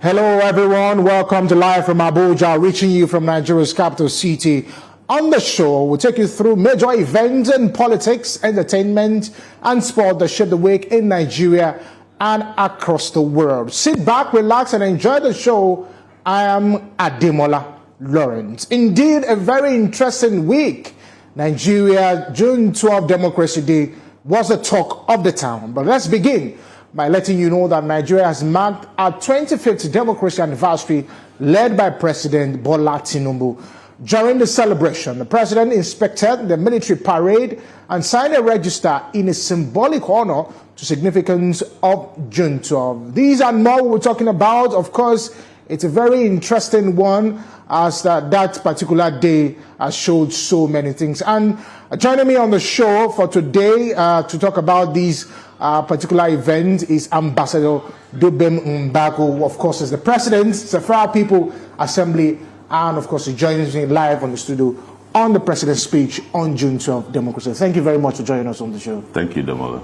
Hello everyone, welcome to Live from Abuja, reaching you from Nigeria's capital city. On the show, we'll take you through major events in politics, entertainment, and sport that shape the week in Nigeria and across the world. Sit back, relax, and enjoy the show. I am Ademola Lawrence. Indeed, a very interesting week. Nigeria, June 12 Democracy Day, was the talk of the town. But let's begin by letting you know that Nigeria has marked our 25th democracy anniversary, led by President Bola Tinubu. During the celebration, the president inspected the military parade and signed a register in a symbolic honor to significance of June 12. These and more we're talking about. Of course, it's a very interesting one, as that particular day has showed so many things. And joining me on the show for today to talk about these particular event is Ambassador Dubem Mbagwu, of course, is the president, Sapphire People Assembly, and of course, he joins me live on the studio on the president's speech on June 12th, Democracy. Thank you very much for joining us on the show. Thank you, Ademola.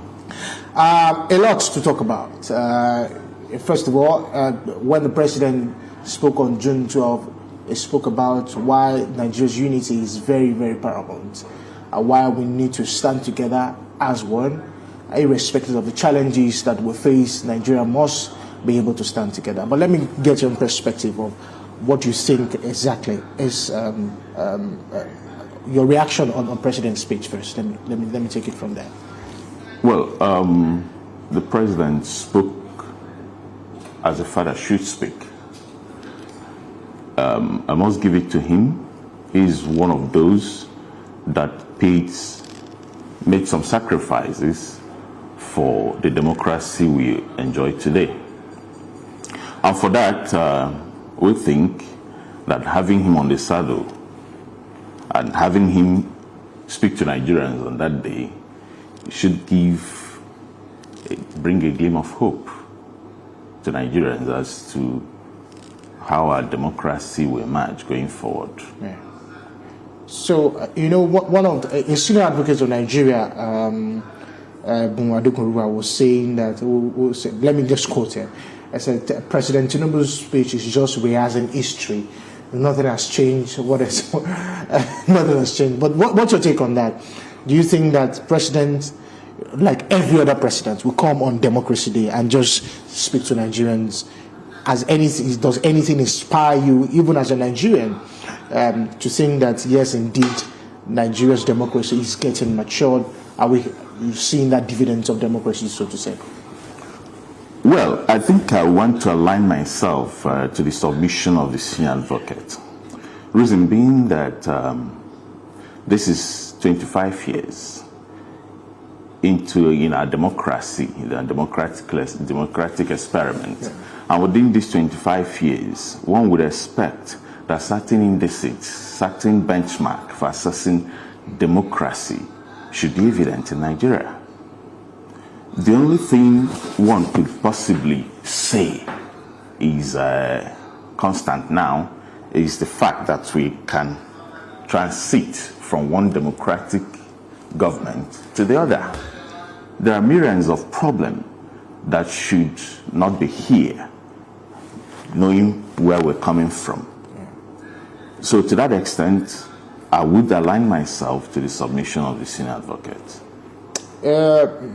A lot to talk about. First of all, when the president spoke on June 12th, he spoke about why Nigeria's unity is very, very paramount, why we need to stand together as one, irrespective of the challenges that we face. Nigeria must be able to stand together. But let me get your perspective of what you think exactly is your reaction on President's speech first. Let me take it from there. Well, the president spoke as a father should speak. I must give it to him. He's one of those that made some sacrifices for the democracy we enjoy today. And for that, we think that having him on the saddle and having him speak to Nigerians on that day should bring a gleam of hope to Nigerians as to how our democracy will emerge going forward. Yeah. So, one of the senior advocates of Nigeria, was saying that, let me just quote him. I said, President Tinubu's speech is just rehearsing history. Nothing has changed. Nothing has changed. But what's your take on that? Do you think that President, like every other president, will come on Democracy Day and just speak to Nigerians? Does anything inspire you, even as a Nigerian, to think that, yes, indeed, Nigeria's democracy is getting matured? Are we seeing that dividends of democracy, so to say? Well, I think I want to align myself to the submission of the senior advocate. Reason being that this is 25 years into our democracy, the democratic experiment. Yeah. And within these 25 years, one would expect that certain indices, certain benchmark for assessing democracy should be evident in Nigeria. The only thing one could possibly say is constant now is the fact that we can transit from one democratic government to the other. There are myriads of problems that should not be here, knowing where we're coming from. So to that extent, I would align myself to the submission of the senior advocate.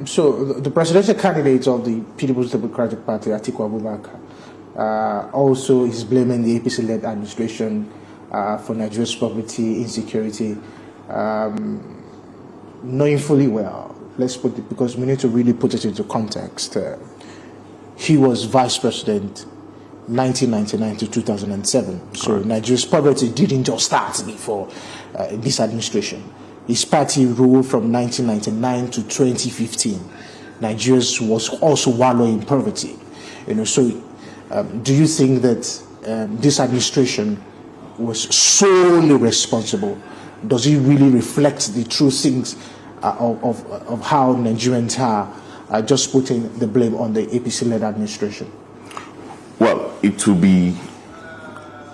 So the presidential candidate of the People's Democratic Party, Atiku Abubakar, also is blaming the APC-led administration for Nigeria's poverty, insecurity, knowing fully well, let's put it, because we need to really put it into context. He was vice president 1999 to 2007. So correct. Nigeria's poverty didn't just start before this administration. His party ruled from 1999 to 2015. Nigeria was also wallowing in poverty. So do you think that this administration was solely responsible? Does it really reflect the true things of how Nigerians are just putting the blame on the APC-led administration? Well, it would be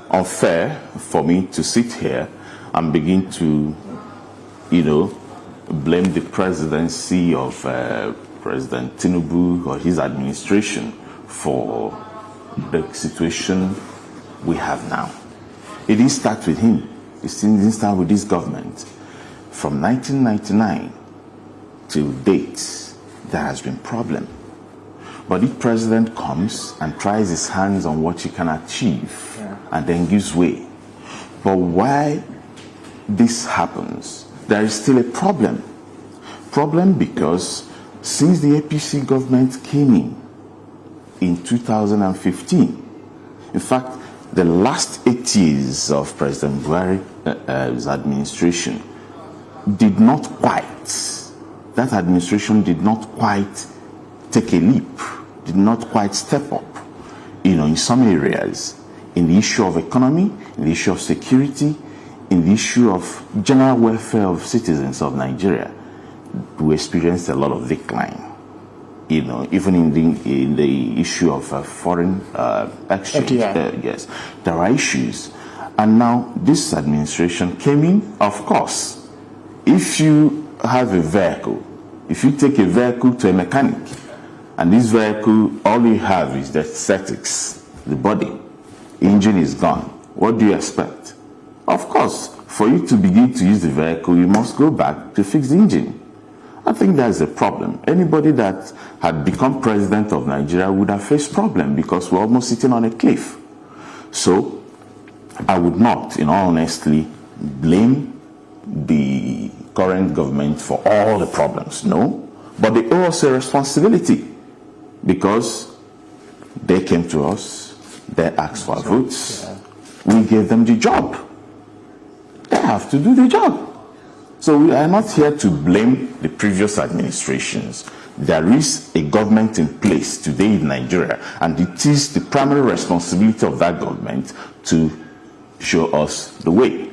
unfair for me to sit here and begin to, blame the presidency of President Tinubu or his administration for the situation we have now. It didn't start with him. It didn't start with this government. From 1999 till date, there has been problem. But if president comes and tries his hands on what he can achieve and then gives way. But why this happens, there is still a problem. Problem because since the APC government came in 2015, in fact, the last 8 years of President Mbagwu's administration did not quite, that administration did not quite take a leap, did not quite step up, in some areas, in the issue of economy, in the issue of security, in the issue of general welfare of citizens of Nigeria. We experienced a lot of decline. Even in the issue of foreign exchange, yes, there are issues. And now this administration came in, of course. If you have a vehicle, if you take a vehicle to a mechanic, and this vehicle, all you have is the aesthetics, the body, engine is gone, what do you expect? Of course, for you to begin to use the vehicle, you must go back to fix the engine. I think that's a problem. Anybody that had become president of Nigeria would have faced problem because we're almost sitting on a cliff. So I would not, in all honesty, blame the current government for all the problems, no. But they owe us a responsibility because they came to us, they asked for our votes, we gave them the job. They have to do the job. So we are not here to blame the previous administrations. There is a government in place today in Nigeria, and it is the primary responsibility of that government to show us the way.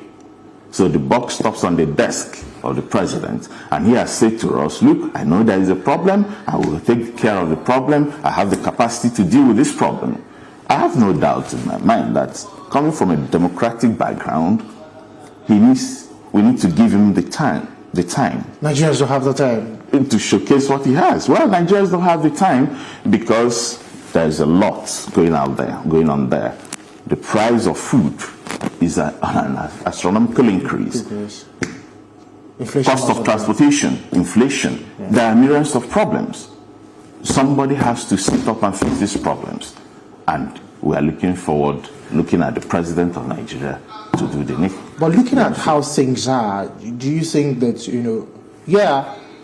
So the buck stops on the desk of the president, and he has said to us, look, I know there is a problem, I will take care of the problem, I have the capacity to deal with this problem. I have no doubt in my mind that coming from a democratic background, we need to give him the time. Nigerians don't have the time to showcase what he has. Well, Nigerians don't have the time because there's a lot going on there. The price of food is on an astronomical increase. Cost of transportation, inflation. There are myriads of problems. Somebody has to sit up and fix these problems. And we are looking at the president of Nigeria to do the next. But looking at how things are, do you think that,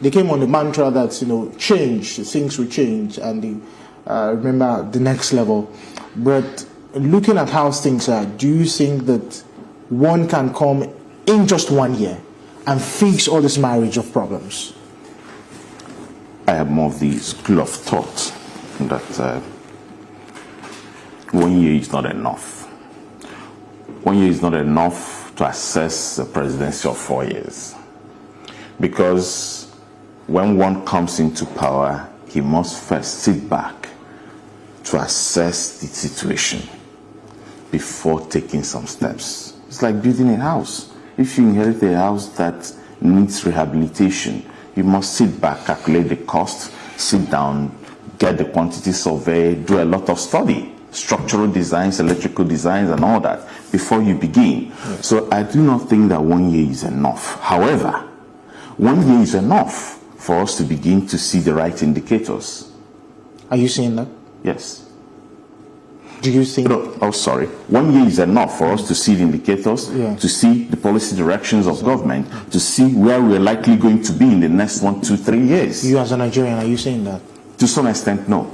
they came on the mantra that, change, things will change, and remember the next level. But looking at how things are, do you think that one can come in just 1 year and fix all this marriage of problems? I have more of the school of thought that 1 year is not enough. 1 year is not enough to assess the presidency of 4 years. Because when one comes into power, he must first sit back to assess the situation before taking some steps. It's like building a house. If you inherit a house that needs rehabilitation, you must sit back, calculate the cost, sit down, get the quantity survey, do a lot of study, structural designs, electrical designs, and all that before you begin. Yes. So I do not think that 1 year is enough. However, 1 year is enough for us to begin to see the right indicators. Are you saying that? Yes. Do you think? No, oh, sorry. 1 year is enough for us to see the indicators, to see the policy directions of government, to see where we're likely going to be in the next 1, 2, 3 years. You as a Nigerian, are you saying that? To some extent, no.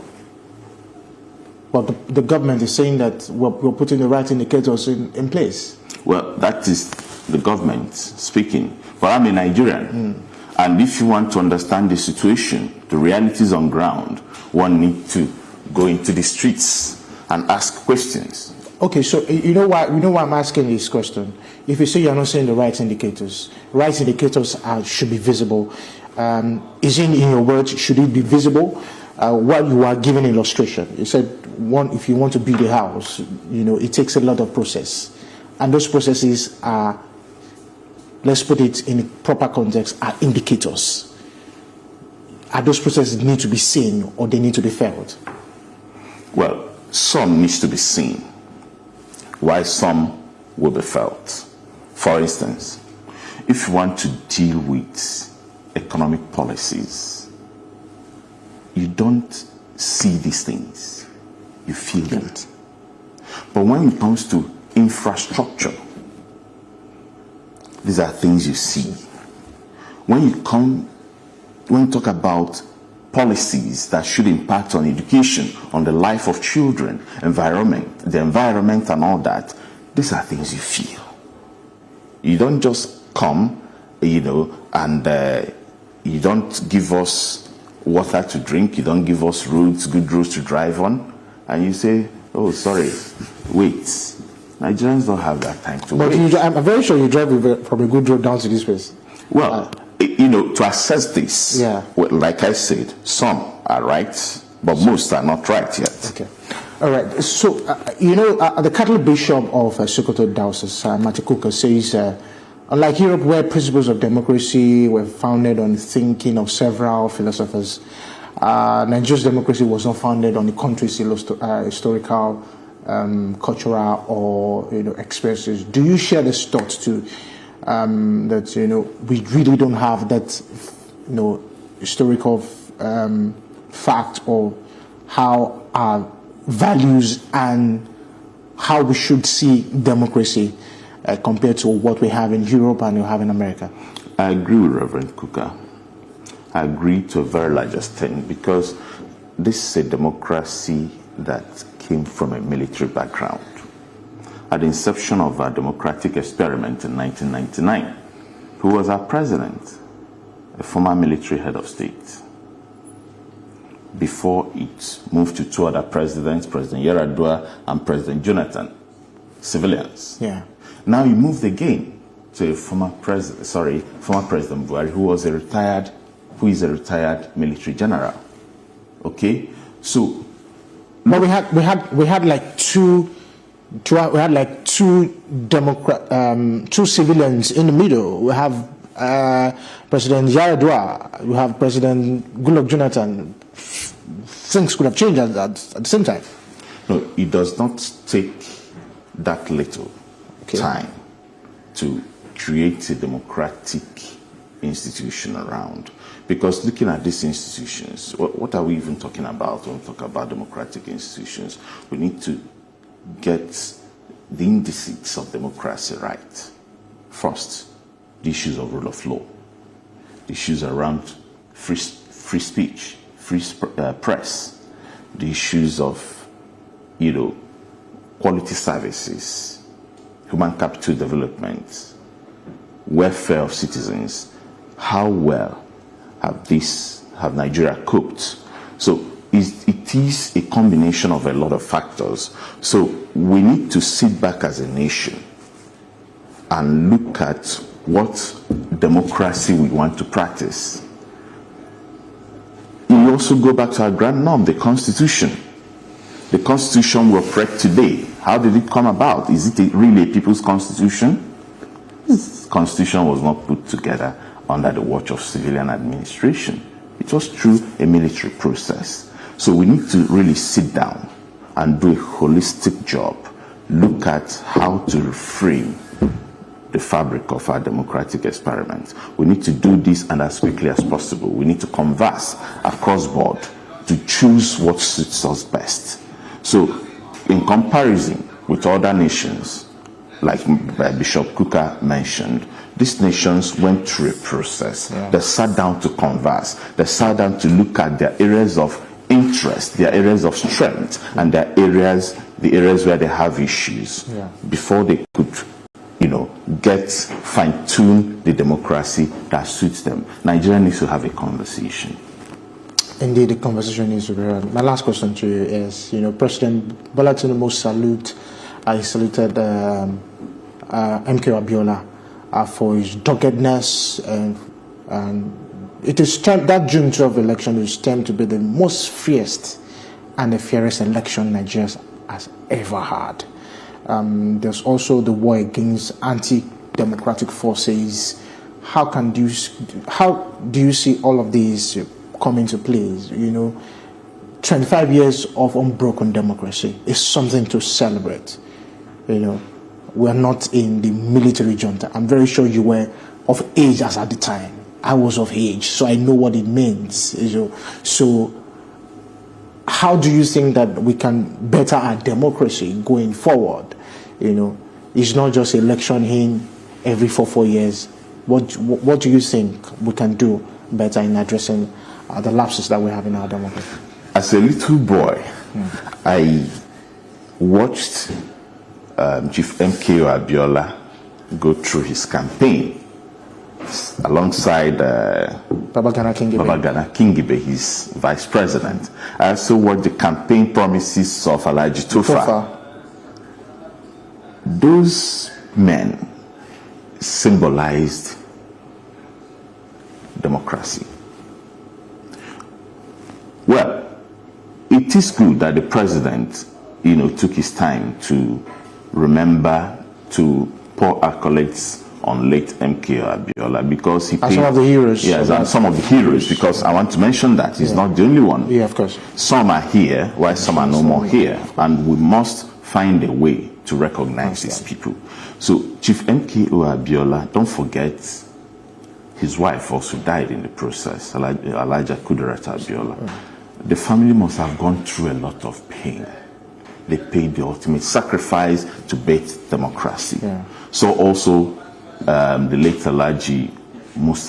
But the government is saying that we're putting the right indicators in place. Well, that is the government speaking. But I'm a Nigerian. And if you want to understand the situation, the realities on ground, one needs to go into the streets and ask questions. Okay, so you know why I'm asking this question. If you say you're not seeing the right indicators should be visible. Is it in your words, should it be visible? While you are giving an illustration, you said if you want to build a house, it takes a lot of process, and those processes are, let's put it in a proper context, are indicators. Are those processes need to be seen or they need to be felt? Well, some needs to be seen, while some will be felt. For instance, if you want to deal with economic policies, you don't see these things, you feel them. But when it comes to infrastructure, these are things you see. When you talk about policies that should impact on education, on the life of children, the environment and all that, these are things you feel. You don't just come, and you don't give us water to drink, you don't give us good roads to drive on, and you say, oh, sorry, wait. Nigerians don't have that time to wait. But I'm very sure you drive from a good road down to this place. Well, to assess this, well, like I said, some are right, but most are not right yet. Okay. All right. So, the Catholic Bishop of Sokoto Diocese, Matikuka, says, unlike Europe, where principles of democracy were founded on the thinking of several philosophers, Nigeria's democracy was not founded on the country's historical, cultural, or experiences. Do you share this thought too? That we really don't have that historical fact of how our values and how we should see democracy compared to what we have in Europe and we have in America. I agree with Reverend Kuka. I agree to a very large extent, because this is a democracy that came from a military background. At the inception of our democratic experiment in 1999, who was our president? A former military head of state. Before it moved to two other presidents, President Yaradua and President Jonathan, civilians. Yeah. Now you moved again to a former President Buhari, who is a retired military general. Okay, so. But we had like two civilians in the middle. We have President Yaradua, we have President Goodluck Jonathan. Things could have changed at the same time. No, it does not take that little time to create a democratic institution around. Because looking at these institutions, what are we even talking about when we talk about democratic institutions? We need to get the indices of democracy right. First, the issues of rule of law, the issues around free speech, free press, the issues of, quality services, human capital development, welfare of citizens. How well have Nigeria coped? So it is a combination of a lot of factors. So we need to sit back as a nation and look at what democracy we want to practice. You also go back to our grand norm, the Constitution. The Constitution we operate today, how did it come about? Is it really a people's constitution? This constitution was not put together under the watch of civilian administration. It was through a military process. So we need to really sit down and do a holistic job, look at how to reframe the fabric of our democratic experiment. We need to do this, and as quickly as possible. We need to converse across board to choose what suits us best. So in comparison with other nations, like Bishop Kuka mentioned, these nations went through a process. Yeah. They sat down to converse. They sat down to look at their areas of interest, their areas of strength, and the areas where they have issues, before they could, fine-tune the democracy that suits them. Nigeria needs to have a conversation. Indeed, the conversation needs to be had. My last question to you is, President Bola Tinubu saluted MK Abiola for his doggedness, and it is that June 12 election is termed to be the most fiercest and the fairest election Nigeria has ever had. There's also the war against anti-democratic forces. How do you see all of these come into place? 25 years of unbroken democracy is something to celebrate. You know, we're not in the military junta. I'm very sure you were of age as at the time. I was of age, so I know what it means. You know. So how do you think that we can better our democracy going forward? You know, it's not just election in every 4 years. What do you think we can do better in addressing the lapses that we have in our democracy? As a little boy, I watched Chief MKO Abiola go through his campaign alongside Babagana Kingibe, his vice president. I also watched the campaign promises of Alhaji Tofa. Those men symbolized democracy. Well, it is good that the president, took his time to remember to pour accolades on late MKO Abiola, because he paid some of the heroes. Yes, and some of the heroes, because I want to mention that he's not the only one. Yeah, of course. Some are here, while some are no more here, and we must find a way to recognize these people. So Chief MKO Abiola, don't forget, his wife also died in the process, Elijah Kudirat Abiola. The family must have gone through a lot of pain. They paid the ultimate sacrifice to bait democracy. Yeah. So also the late Alhaji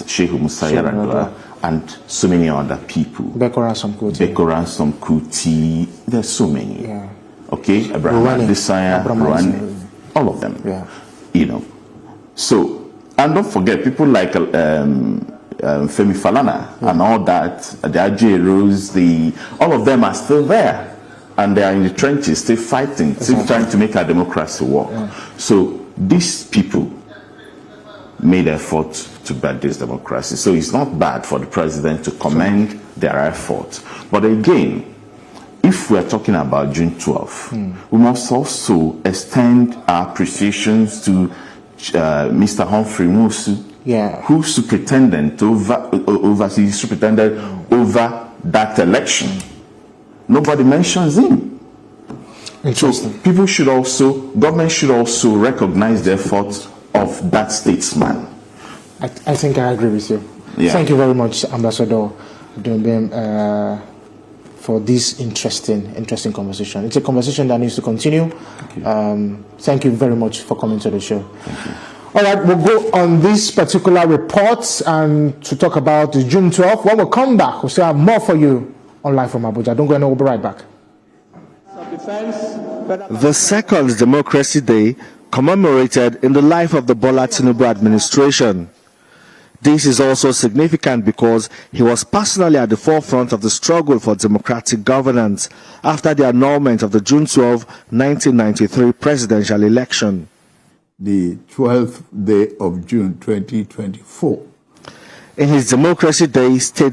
Sheikh Musa Yar'Adua and so many other people. Beko Ransom Kuti, there's so many. Yeah. Okay, Abraham Desire, all of them. Yeah. So, and don't forget people like Femi Falana and all that, the Ajay Rose, all of them are still there, and they are in the trenches, still fighting, still trying to make our democracy work. So these people made effort to build this democracy. So it's not bad for the president to commend their effort. But again, if we are talking about June 12th, we must also extend our appreciations to Mr. Humphrey Musu, who superintended over that election. Nobody mentions him. So people should also, government should also recognize the effort of that statesman. I think I agree with you. Yeah. Thank you very much, Ambassador Dubem, for this interesting conversation. It's a conversation that needs to continue. Thank you very much for coming to the show. Thank you. All right, we'll go on this particular report and to talk about the June 12th. When we come back, we'll still have more for you on Live from Abuja. Don't go anywhere, we'll be right back. The second Democracy Day commemorated in the life of the Bola Tinubu administration. This is also significant because he was personally at the forefront of the struggle for democratic governance after the annulment of the June 12, 1993 presidential election. The 12th day of June 2024. In his Democracy Day state